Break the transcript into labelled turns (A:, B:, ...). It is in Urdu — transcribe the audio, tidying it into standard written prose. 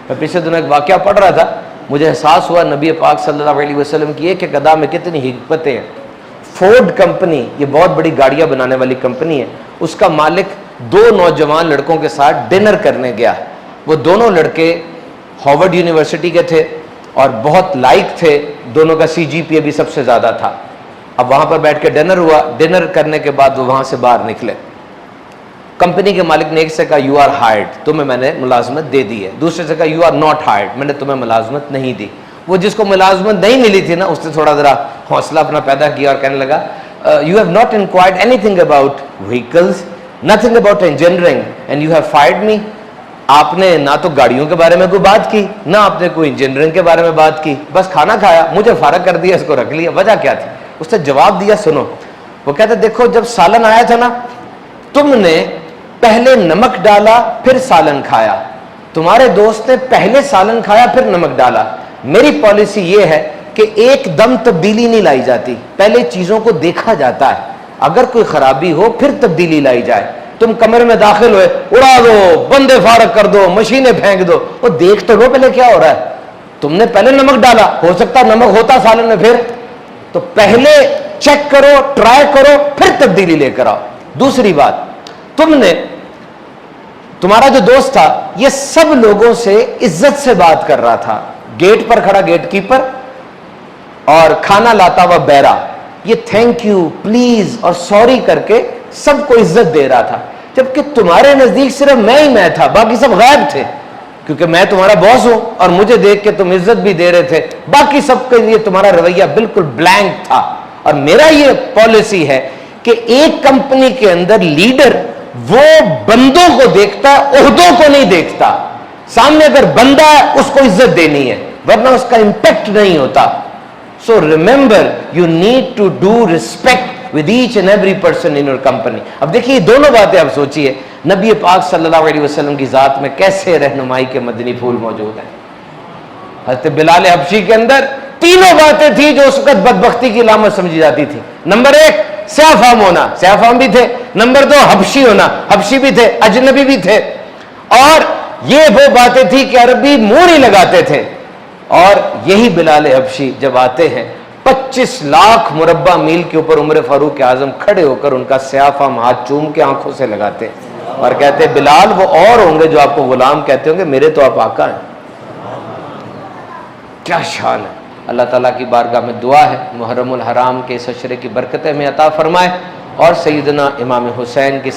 A: میں پچھلے دنوں ایک واقعہ پڑھ رہا تھا, مجھے احساس ہوا نبی پاک صلی اللہ علیہ وسلم کی ایک ادا میں کتنی حکمتیں ہیں. فورڈ کمپنی, یہ بہت بڑی گاڑیاں بنانے والی کمپنی ہے, اس کا مالک 2 نوجوان لڑکوں کے ساتھ ڈنر کرنے گیا. وہ دونوں لڑکے ہارورڈ یونیورسٹی کے تھے اور بہت لائق تھے, دونوں کا CGPA بھی سب سے زیادہ تھا. اب وہاں پر بیٹھ کے ڈنر ہوا, ڈنر کرنے کے بعد وہ وہاں سے باہر نکلے. کمپنی کے مالک نے ایک سے کہا یو آر ہائرڈ, تمہیں میں نے ملازمت دے دی ہے. دوسرے سے کہا یو آر ناٹ ہائرڈ, میں نے تمہیں ملازمت نہیں دی. وہ جس کو ملازمت نہیں ملی تھی نا, اس نے تھوڑا ذرا حوصلہ اپنا پیدا کیا اور کہنے لگا you have not inquired anything about vehicles, nothing about engineering and you have fired me. آپ نے نہ تو گاڑیوں کے بارے میں کوئی بات کی, نہ آپ نے کوئی انجینئرنگ کے بارے میں بات کی, بس کھانا کھایا, مجھے فارغ کر دیا, اس کو رکھ لیا. وجہ کیا تھی؟ اس نے جواب دیا, سنو. وہ کہتے دیکھو جب سالن آیا تھا نا, تم نے پہلے نمک ڈالا پھر سالن کھایا, تمہارے دوست نے پہلے سالن کھایا پھر نمک ڈالا. میری پالیسی یہ ہے کہ ایک دم تبدیلی نہیں لائی جاتی, پہلے چیزوں کو دیکھا جاتا ہے, اگر کوئی خرابی ہو پھر تبدیلی لائی جائے. تم کمرے میں داخل ہوئے, اڑا دو, بندے فارغ کر دو, مشینیں پھینک دو, وہ دیکھ تو لو پہلے کیا ہو رہا ہے. تم نے پہلے نمک ڈالا, ہو سکتا نمک ہوتا سالن میں, پھر تو پہلے چیک کرو, ٹرائی کرو, پھر تبدیلی لے کر آؤ. دوسری بات, تم نے, تمہارا جو دوست تھا یہ سب لوگوں سے عزت سے بات کر رہا تھا, گیٹ پر کھڑا گیٹ کیپر اور کھانا لاتا ہوا بیرا, یہ تھینک یو, پلیز اور سوری کر کے سب کو عزت دے رہا تھا. جبکہ تمہارے نزدیک صرف میں تھا, باقی سب غائب تھے, کیونکہ میں تمہارا باس ہوں اور مجھے دیکھ کے تم عزت بھی دے رہے تھے. باقی سب کے لیے تمہارا رویہ بالکل بلینک تھا. اور میرا یہ پالیسی ہے کہ ایک کمپنی کے اندر لیڈر وہ بندوں کو دیکھتا ہے, عہدوں کو نہیں دیکھتا. سامنے اگر بندہ ہے اس کو عزت دینی ہے, ورنہ اس کا امپیکٹ نہیں ہوتا. So remember, you need to do respect with each and every person in your company. اب دیکھیے دونوں باتیں آپ سوچئے, نبی پاک صلی اللہ علیہ وسلم کی ذات میں کیسے رہنمائی کے مدنی پھول موجود ہیں. حضرت بلال حبشی کے اندر تینوں باتیں تھیں جو اس وقت بدبختی کی علامت سمجھی جاتی تھی. نمبر 1 سیاہ فام ہونا, سیاہ فام بھی تھے. نمبر 2 حبشی ہونا, حبشی بھی تھے, اجنبی بھی تھے. اور یہ وہ باتیں تھی کہ عربی منہ نہیں لگاتے تھے. اور یہی بلال حبشی جب آتے ہیں 25 لاکھ مربع میل کے اوپر عمر فاروق اعظم کھڑے ہو کر ان کا سیاہ فام ہاتھ چوم کے آنکھوں سے لگاتے اور کہتے بلال وہ اور ہوں گے جو آپ کو غلام کہتے ہوں گے, میرے تو آپ آقا ہیں. کیا شان ہے. اللہ تعالیٰ کی بارگاہ میں دعا ہے محرم الحرام کے اس عشرے کی برکتیں ہمیں عطا فرمائے اور سیدنا امام حسین کی